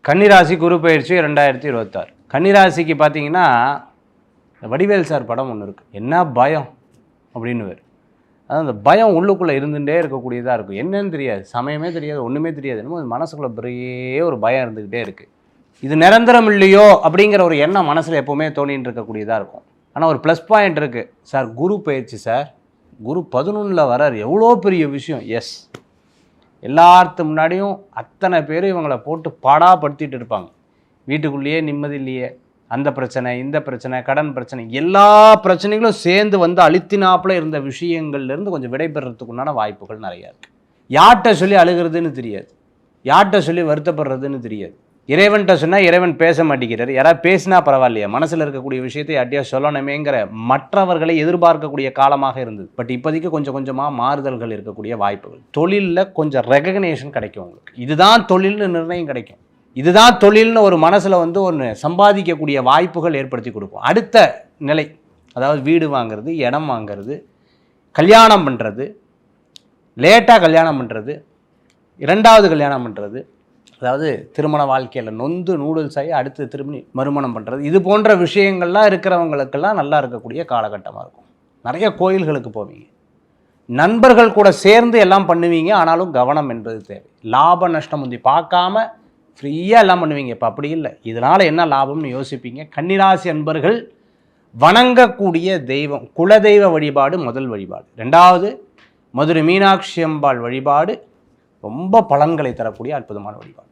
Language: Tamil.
கன்னிராசி குரு பயிற்சி 2026. கன்னிராசிக்கு பார்த்தீங்கன்னா வடிவேல் சார் படம் ஒன்று இருக்குது, என்ன பயம் அப்படின்னு வேறு. அதாவது அந்த பயம் உள்ளுக்குள்ளே இருந்துகிட்டே இருக்கக்கூடியதாக இருக்கும். என்னன்னு தெரியாது, சமயமே தெரியாது, ஒன்றுமே தெரியாது, என்னமோ மனசுக்குள்ளே பெரிய ஒரு பயம் இருந்துக்கிட்டே இருக்குது. இது நிரந்தரம் இல்லையோ அப்படிங்கிற ஒரு எண்ணம் மனசில் எப்போவுமே தோணின்னு இருக்கக்கூடியதாக இருக்கும். ஆனால் ஒரு ப்ளஸ் பாயிண்ட் இருக்குது சார், குரு பயிற்சி சார், குரு 11ல் வரார், எவ்வளோ பெரிய விஷயம். எஸ், எல்லாத்து முன்னாடியும் அத்தனை பேர் இவங்களை போட்டு பாடாப்படுத்திட்டு இருப்பாங்க. வீட்டுக்குள்ளேயே நிம்மதி இல்லையே, அந்த பிரச்சனை, இந்த பிரச்சனை, கடன் பிரச்சனை, எல்லா பிரச்சனைகளும் சேர்ந்து வந்து அழுத்தினாப்புல இருந்த விஷயங்கள்லேருந்து கொஞ்சம் விடைபெறத்துக்கு உண்டான வாய்ப்புகள் நிறையா இருக்குது. யார்கிட்ட சொல்லி அழுகிறதுன்னு தெரியாது, யார்கிட்ட சொல்லி வருத்தப்படுறதுன்னு தெரியாது. இறைவன்கிட்ட சொன்னால் இறைவன் பேச மாட்டேங்கிறார், யாராவது பேசினா பரவாயில்லையா, மனசில் இருக்கக்கூடிய விஷயத்தை யார்ட்டையா சொல்லணுமேங்கிற மற்றவர்களை எதிர்பார்க்கக்கூடிய காலமாக இருந்தது. பட் இப்போதைக்கு கொஞ்சம் கொஞ்சமாக மாறுதல்கள் இருக்கக்கூடிய வாய்ப்புகள். தொழிலில் கொஞ்சம் ரெகக்னேஷன் கிடைக்கும் உங்களுக்கு. இதுதான் தொழில்னு நிர்ணயம் கிடைக்கும், இதுதான் தொழில்னு ஒரு மனசில் வந்து ஒன்று சம்பாதிக்கக்கூடிய வாய்ப்புகள் ஏற்படுத்தி கொடுக்கும். அடுத்த நிலை, அதாவது வீடு வாங்கிறது, இடம் வாங்கிறது, கல்யாணம் பண்ணுறது, லேட்டாக கல்யாணம் பண்ணுறது, இரண்டாவது கல்யாணம் பண்ணுறது, அதாவது திருமண வாழ்க்கையில் நொந்து நூடுல்ஸ் ஆகி அடுத்து திரும்பி மறுமணம் பண்ணுறது, இது போன்ற விஷயங்கள்லாம் இருக்கிறவங்களுக்கெல்லாம் நல்லா இருக்கக்கூடிய காலகட்டமாக இருக்கும். நிறைய கோயில்களுக்கு போவீங்க, நண்பர்கள் கூட சேர்ந்து எல்லாம் பண்ணுவீங்க. ஆனாலும் கவனம் என்பது தேவை. லாப நஷ்டம் முந்தி பார்க்காம ஃப்ரீயாக எல்லாம் பண்ணுவீங்க. இப்போ அப்படி இல்லை, இதனால் என்ன லாபம்னு யோசிப்பீங்க. கன்னிராசி அன்பர்கள் வணங்கக்கூடிய தெய்வம் குலதெய்வ வழிபாடு முதல் வழிபாடு. ரெண்டாவது மதுரை மீனாட்சி அம்பாள் வழிபாடு ரொம்ப பலன்களை தரக்கூடிய அற்புதமான வழிபாடு.